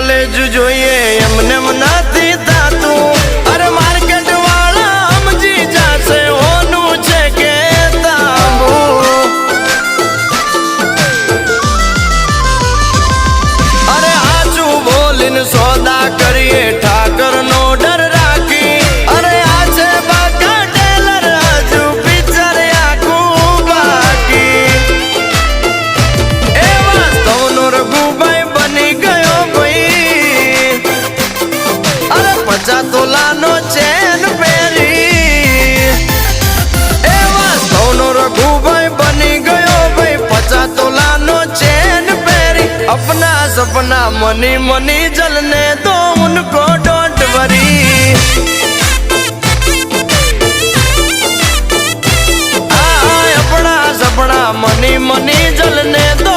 knowledge જોઈએ એમને નથી થાતું અરે માર્કેટ વાળા સમજી જાશે હોનું છે કે તાંબુ અરે આચું બોલીને સોદા કરીએ ઠાકર નો ડર રાખી અરે આ છે બાકા ટેલર હજુ પિક્ચર આખું બાકી એ વાસ્તવનો રઘુભાઈ બની ગયો ભાઈ અરે 50 તોલાનો ચેન પહેરી એ વાસ્તવનો રઘુભાઈ બની ગયો ભાઈ 50 તોલાનો ચેન પહેરી अपना सपना मनी मनी जलने दो उनको डोंट वरी अपना सपना मनी मनी जलने दो